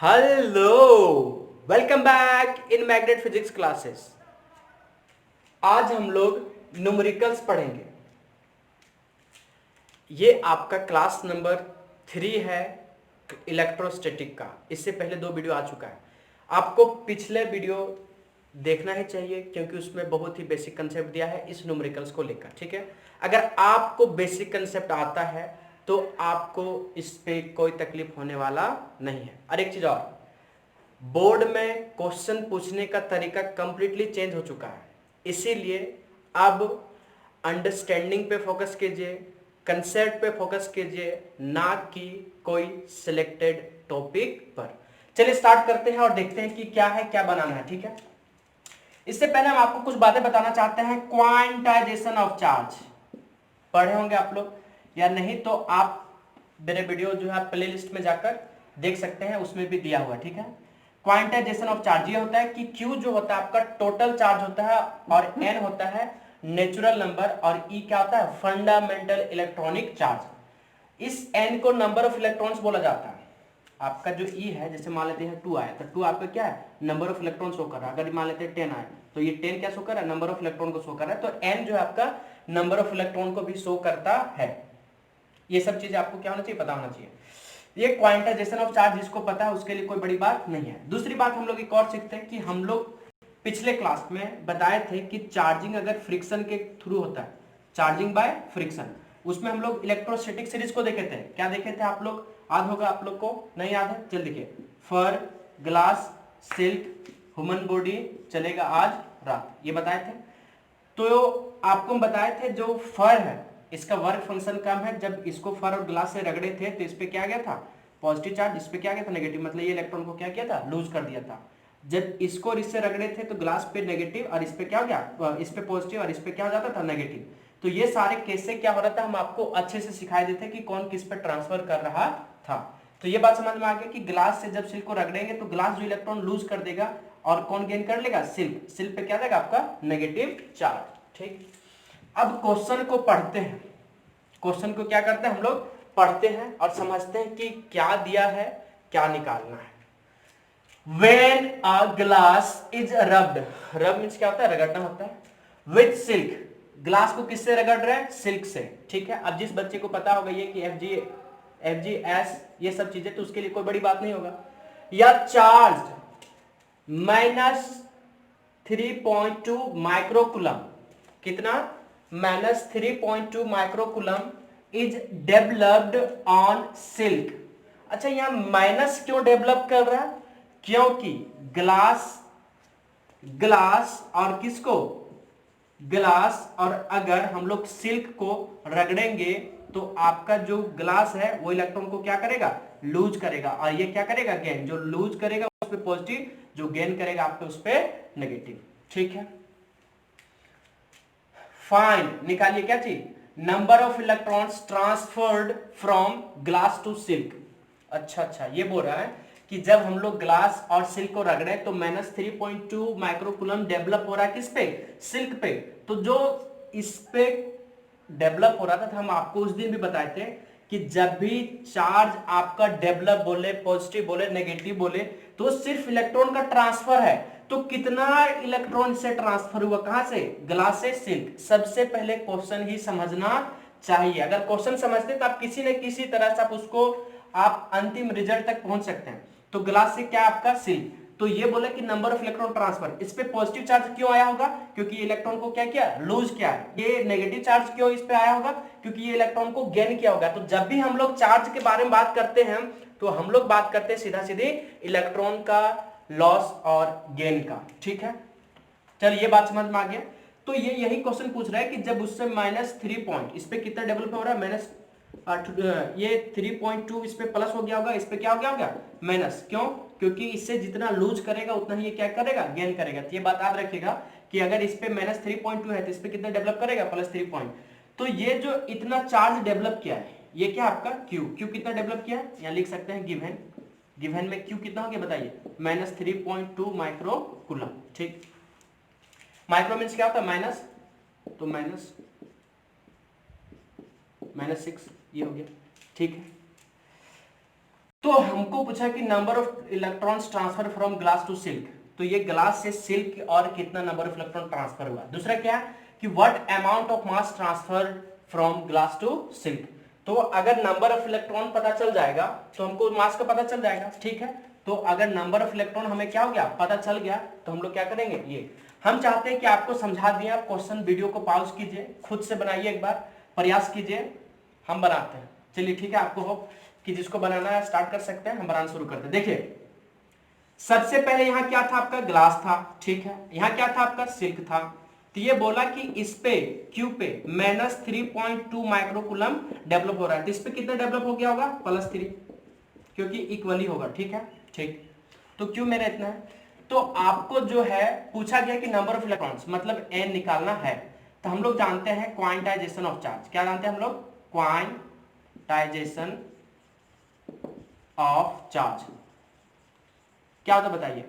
Hello, welcome back in magnet physics classes. आज हम लोग न्यूमेरिकल्स पढ़ेंगे। ये आपका क्लास नंबर 3 है इलेक्ट्रोस्टैटिक का। इससे पहले 2 वीडियो आ चुका है। आपको पिछले वीडियो देखना ही चाहिए क्योंकि उसमें बहुत ही बेसिक कंसेप्ट दिया है इस न्यूमेरिकल्स को लेकर। ठीक है, अगर आपको बेसिक कंसेप्ट आता है तो आपको इस पे कोई तकलीफ होने वाला नहीं है। और एक चीज और, बोर्ड में क्वेश्चन पूछने का तरीका कंप्लीटली चेंज हो चुका है, इसीलिए अब अंडरस्टैंडिंग पे फोकस कीजिए, कंसेप्ट पे फोकस कीजिए, ना कि कोई सिलेक्टेड टॉपिक पर। चलिए स्टार्ट करते हैं और देखते हैं कि क्या है, क्या बनाना है। ठीक है, इससे पहले हम आपको कुछ बातें बताना चाहते हैं। क्वांटाइजेशन ऑफ चार्ज पढ़े होंगे आप लोग, या नहीं तो आप मेरे वीडियो जो है प्ले लिस्ट में जाकर देख सकते हैं, उसमें भी दिया हुआ। ठीक है, क्वांटाइजेशन ऑफ चार्ज ये होता है कि Q जो होता है आपका टोटल चार्ज होता है, और N होता है नेचुरल नंबर, और E क्या होता है फंडामेंटल इलेक्ट्रॉनिक चार्ज। इस N को नंबर ऑफ इलेक्ट्रॉन्स बोला जाता है। आपका जो E है, जैसे मान लेते हैं 2 आया तो 2 आपका क्या है नंबर ऑफ इलेक्ट्रॉन शो कर रहा है। अगर मान लेते हैं 10 आए तो ये 10 क्या शो कर रहा है नंबर ऑफ इलेक्ट्रॉन को शो कर रहा है। तो N जो है आपका नंबर ऑफ इलेक्ट्रॉन को भी शो करता है। ये सब चीजें आपको क्या होना चाहिए, पता होना चाहिए। ये क्वांटाइजेशन ऑफ चार्ज जिसको पता है उसके लिए कोई बड़ी बात नहीं है। दूसरी बात हम लोग एक और सीखते हैं कि हम लोग पिछले क्लास में बताए थे कि चार्जिंग अगर फ्रिक्शन के थ्रू होता है, चार्जिंग बाय फ्रिक्शन, उसमें हम लोग इलेक्ट्रोस्टैटिक सीरीज को देखे थे। क्या देखे थे आप लोग, याद होगा आप लोग को, नहीं याद है? चल देखिए, फर, ग्लास, सिल्क, ह्यूमन बॉडी, चलेगा आज रात, ये बताए थे। तो आपको हम बताए थे जो फर है इसका वर्क फंक्शन कम है। जब इसको फर और ग्लास से रगड़े थे तो इस पे क्या गया था पॉजिटिव चार्ज, इस पे क्या गया था नेगेटिव, मतलब ये इलेक्ट्रॉन को क्या किया था लूज कर दिया था। जब इसको और इससे रगड़े थे तो ग्लास पे नेगेटिव और इस पे क्या हो गया, इस पे पॉजिटिव और इस पे क्या हो जाता था नेगेटिव। तो ये सारे केस से क्या हो रहा था, हम आपको अच्छे से सिखाई देते कि कौन किस पे ट्रांसफर कर रहा था। तो ये बात समझ में आ गया कि ग्लास से जब सिल्क को रगड़ेंगे तो ग्लास जो इलेक्ट्रॉन लूज कर देगा और कौन गेन कर लेगा, सिल्क। सिल्क पे क्या देगा आपका नेगेटिव चार्ज। ठीक, अब क्वेश्चन को पढ़ते हैं। क्वेश्चन को क्या करते हैं हम लोग, पढ़ते हैं और समझते हैं कि क्या दिया है, क्या निकालना है। When a glass is rubbed, रब मीन्स क्या होता है, रगड़ना होता है, with silk, ग्लास को किससे रगड़ रहे हैं, सिल्क से। ठीक है, अब जिस बच्चे को पता होगा ये कि एफ जी एस ये सब चीजें, तो उसके लिए कोई बड़ी बात नहीं होगा। या चार्ज -3.2 माइक्रोकुलम, कितना, -3.2 microcoulomb is developed on silk. अच्छा, यहां माइनस क्यों डेवलप कर रहा है, क्योंकि ग्लास और किसको, ग्लास, और अगर हम लोग सिल्क को रगड़ेंगे तो आपका जो ग्लास है वो इलेक्ट्रॉन को क्या करेगा, लूज करेगा, और ये क्या करेगा गेन, जो लूज करेगा उस पे पॉजिटिव, जो गेन करेगा आप पे उस पे नेगेटिव। ठीक है, फाइंड, निकालिए क्या चीज, number of electrons transferred from glass to silk. अच्छा, ये बोल रहा है कि जब हम लोग ग्लास और सिल्क को रगड़े तो -3.2 माइक्रोकुलम डेवलप हो रहा है किस पे, सिल्क पे। तो जो इस पे डेवलप हो रहा था, हम आपको उस दिन भी बताए थे कि जब भी चार्ज आपका डेवलप बोले, पॉजिटिव बोले, नेगेटिव बोले, तो सिर्फ इलेक्ट्रॉन का ट्रांसफर है। तो कितना इलेक्ट्रॉन से ट्रांसफर हुआ, कहां से, ग्लास से सिल्क। सबसे पहले क्वेश्चन ही समझना चाहिए। अगर क्वेश्चन समझते तो आप किसी न किसी तरह से आप उसको आप अंतिम रिजल्ट तक पहुंच सकते हैं। तो ग्लास से क्या आपका सिल्क, तो ये बोला कि नंबर ऑफ इलेक्ट्रॉन ट्रांसफर, इस पे पॉजिटिव चार्ज क्यों आया होगा, क्योंकि इलेक्ट्रॉन को क्या किया, लूज किया। ये नेगेटिव चार्ज क्यों इस पे आया होगा, क्योंकि ये इलेक्ट्रॉन को गेन किया होगा। तो जब भी हम लोग चार्ज के बारे में बात करते हैं तो हम लोग बात करते हैं सीधा सीधे इलेक्ट्रॉन का लॉस और गेन का। ठीक है, चल ये बात समझ में आ गया। तो ये यही क्वेश्चन पूछ रहा है कि जब उससे -3 पॉइंट, इस पे कितना डेवलप हो रहा है, माइनस ये 3.2 इस पे प्लस हो गया होगा, इस पे क्या हो गया होगा माइनस, क्यों, क्योंकि इससे जितना लूज करेगा उतना ही ये क्या करेगा, गेन करेगा। तो ये बात याद रखिएगा कि अगर इस पे -3.2 है तो इस पे कितना डेवलप करेगा, +3 पॉइंट। तो ये जो इतना चार्ज डेवलप किया है ये क्या आपका क्यू कितना डेवलप किया है, यहाँ लिख सकते हैं गिवन में क्यू कितना हो गया बताइए, -3.2 माइक्रोकुलम। ठीक, माइक्रो मीन्स क्या होता है माइनस, तो -6 ये हो गया। ठीक है, तो हमको पूछा कि number of electrons transfer from glass to silk, तो ये ग्लास से सिल्क और कितना नंबर ऑफ इलेक्ट्रॉन ट्रांसफर हुआ। दूसरा क्या कि what amount of mass transfer from glass to silk, तो अगर नंबर ऑफ इलेक्ट्रॉन पता चल जाएगा तो हमको मास का पता चल जाएगा, ठीक है। तो अगर नंबर ऑफ इलेक्ट्रॉन हमें क्या हो गया, पता चल गया, तो हम लोग क्या करेंगे, ये हम चाहते हैं कि आपको समझा दिए, आप क्वेश्चन वीडियो को पॉज कीजिए, खुद से बनाइए, एक बार प्रयास कीजिए, हम बनाते हैं। चलिए ठीक है, आपको होप कि जिसको बनाना है स्टार्ट कर सकते हैं, हम बनाना शुरू करते हैं। देखिए सबसे पहले यहाँ क्या था, आपका ग्लास था, ठीक है। यहाँ क्या था, आपका सिल्क था। तो ये बोला कि इस पे क्यू पे -3.2 माइक्रोकूलम डेवलप हो रहा है, तो इस पे कितना डेवलप हो गया होगा, +3, क्योंकि इक्वली होगा, ठीक है, ठीक। तो क्यू मेरा इतना है। तो आपको जो है पूछा गया कि नंबर ऑफ इलेक्ट्रॉन्स मतलब n निकालना है, तो हम लोग जानते हैं क्वांटाइजेशन ऑफ चार्ज, क्या जानते हैं हम लोग, क्वांटाइजेशन ऑफ चार्ज क्या होता है बताइए।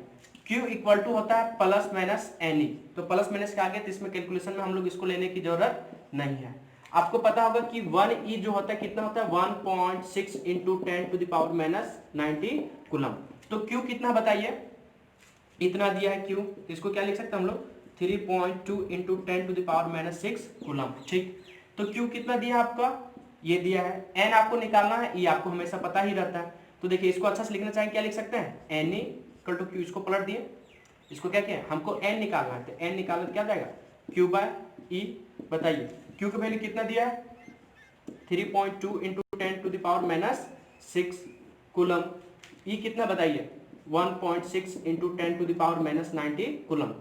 Q इक्वल टू होता है प्लस माइनस NE, तो प्लस माइनस के आगे तो इसमें कैलकुलेशन में हम लोग इसको लेने की जरूरत नहीं है। आपको पता होगा कि 1E जो होता है कितना होता है, 1.6 इंटू 10⁻⁻90 कूलम। तो Q कितना बताइए, इतना दिया है Q, इसको क्या लिख सकते हैं हम लोग, 3.2 इंटू 10⁻⁻6 कूलम, ठीक। तो Q कितना दिया आपका, ये दिया है। N आपको निकालना है, ये आपको हमेशा पता ही रहता है। तो देखिए इसको अच्छा से लिखना चाहें, क्या लिख सकते हैं, NE इक्वल टू Q, इसको पलट दिए, इसको क्या किया, हमको N निकालना है, तो N निकालना क्या जाएगा, Q/E। बताइए Q की वैल्यू कितना दिया है, 3.2 इंटू 10⁻⁻6 कूलम। E कितना बताइए, 1.6 इंटू 10⁻⁻90 कूलम।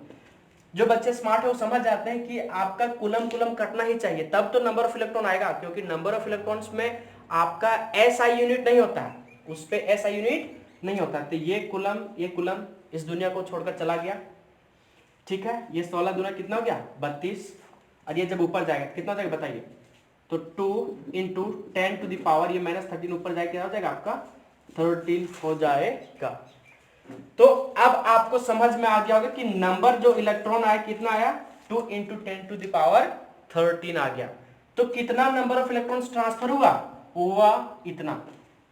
जो बच्चे स्मार्ट है वो समझ जाते हैं कि आपका कूलम कूलम कटना ही चाहिए, तब तो नंबर ऑफ इलेक्ट्रॉन आएगा, क्योंकि नंबर ऑफ इलेक्ट्रॉन्स में आपका SI यूनिट नहीं होता है, उस पे SI यूनिट नहीं होता। तो ये कूलम इस दुनिया को छोड़कर चला गया, ठीक है। ये 16 दूना कितना हो गया, 32, और ये जब ऊपर जाएगा कितना हो जाएगा बताइए, तो 2 इंटू 10⁻, ये -13 ऊपर जाएगा, क्या हो जाएगा आपका 13 हो जाएगा। तो अब आपको समझ में आ गया होगा कि नंबर जो इलेक्ट्रॉन आया कितना आया, 2 इंटू 10⁻13 आ गया। तो कितना नंबर ऑफ इलेक्ट्रॉन्स ट्रांसफर हुआ इतना।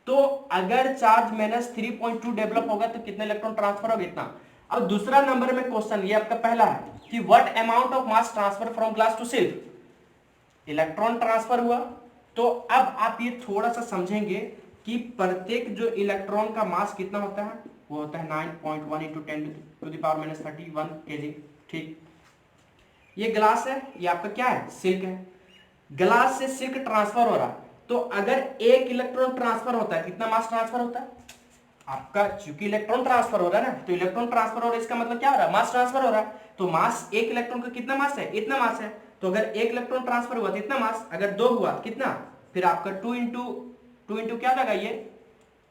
तो अगर चार्ज -3.2 डेवलप होगा तो कितने इलेक्ट्रॉन ट्रांसफर होगा, इतना। अब दूसरा नंबर में क्वेश्चन, ये आपका पहला है कि what amount of mass transfer from glass to silk, electron transfer हुआ। तो अब आप ये थोड़ा सा समझेंगे कि प्रत्येक जो इलेक्ट्रॉन का मास कितना होता है, वो होता है 9.1 इंटू 10⁻31 kg, ठीक। ये ग्लास है, ये आपका क्या है, सिल्क है। ग्लास से सिल्क ट्रांसफर हो रहा है, तो अगर एक इलेक्ट्रॉन ट्रांसफर होता है, कितना मास ट्रांसफर होता है आपका, चूंकि इलेक्ट्रॉन ट्रांसफर हो रहा है ना, तो इलेक्ट्रॉन ट्रांसफर हो रहा है, इसका मतलब क्या हो रहा है, मास ट्रांसफर हो रहा है। तो मास, एक इलेक्ट्रॉन का कितना मास है, इतना मास है। तो अगर एक इलेक्ट्रॉन ट्रांसफर हुआ तो इतना मास, अगर 2 हुआ कितना, फिर आपका 2 इंटू क्या लगा, ये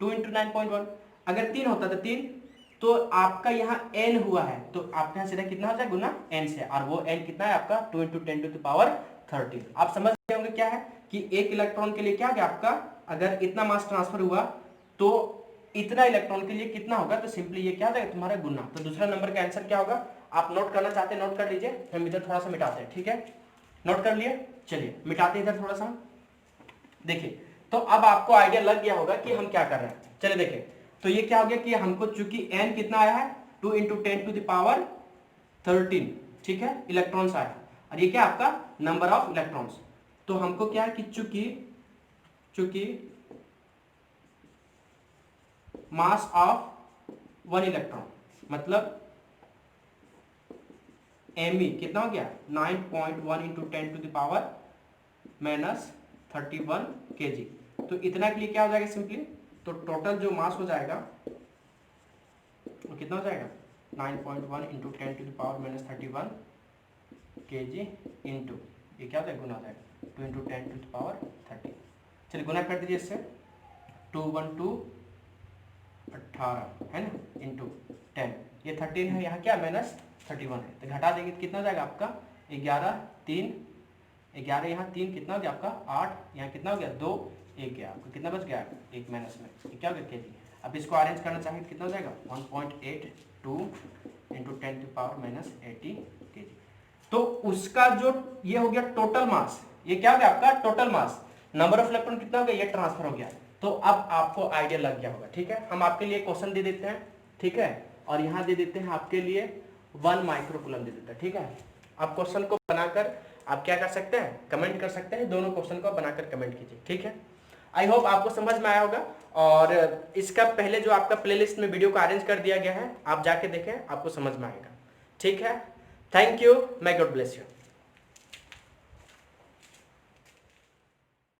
2 इंटू 9.1, अगर 3 होता तो 3, तो आपका यहाँ n हुआ है, तो आपके यहाँ सीधा कितना हो जाएगा, गुना n से, और वो n कितना है आपका 2 इंटू 10⁻13। आप समझ गए होंगे क्या है कि एक इलेक्ट्रॉन के लिए क्या है आपका, अगर इतना मास ट्रांसफर हुआ तो इतना इलेक्ट्रॉन के लिए कितना होगा, तो सिंपली ये क्या हो जाएगा तुम्हारा गुना। तो दूसरा नंबर का आंसर क्या होगा, आप नोट करना चाहते हैं नोट कर लीजिए, हम इधर थोड़ा सा मिटाते हैं, ठीक है। नोट कर लिए, चलिए मिटाते हैं इधर थोड़ा सा। देखिए तो अब आपको आइडिया लग गया होगा कि हम क्या कर रहे हैं। चलिए देखिए, तो ये क्या हो गया कि हमको चूंकि n कितना आया है, 2 इंटू 10⁻13, ठीक है, इलेक्ट्रॉन्स आया, और ये क्या आपका नंबर ऑफ इलेक्ट्रॉन्स। तो हमको क्या है कि चूंकि मास ऑफ 1 इलेक्ट्रॉन मतलब Me कितना हो गया, 9.1 इंटू 10⁻31 kg। तो इतना के लिए क्या हो जाएगा सिंपली, तो टोटल जो मास हो जाएगा वो कितना हो जाएगा, 9.1 इंटू 10⁻31 kg इंटू, ये क्या हो जाएगा, गुना हो जाएगा 2 इंटू 10⁻30। चलिए गुना कर दीजिए इससे, 2 1 2 18 है ना, इंटू 10, ये 13 है, यहाँ क्या -31 है, तो घटा देंगे तो कितना हो जाएगा आपका 11 3 11, यहाँ 3 कितना हो गया आपका 8, यहाँ कितना हो गया 2 1 गया, आपको कितना बच गया, 1 माइनस में, ये क्या हो गया केजी। अब इसको अरेंज करना चाहिए कितना हो जाएगा, 1.82 इंटू 10⁻80 kg। तो उसका जो ये हो गया टोटल मास, ये क्या हो गया आपका total mass, number of electron कितना हो गया, ये ट्रांसफर हो गया। तो अब आपको आइडिया लग गया होगा, ठीक है। हम आपके लिए क्वेश्चन दे देते हैं, ठीक है, और यहाँ दे देते हैं आपके लिए 1 माइक्रोकूलम दे देते हैं, ठीक है। आप क्वेश्चन को बनाकर आप क्या कर सकते हैं, कमेंट कर सकते हैं, दोनों क्वेश्चन को बनाकर कमेंट कीजिए, ठीक है। आई होप आपको समझ में आया होगा, और इसका पहले जो आपका प्लेलिस्ट में वीडियो को अरेंज कर दिया गया है, आप जाके देखें, आपको समझ में आएगा, ठीक है। Thank you, may God bless you।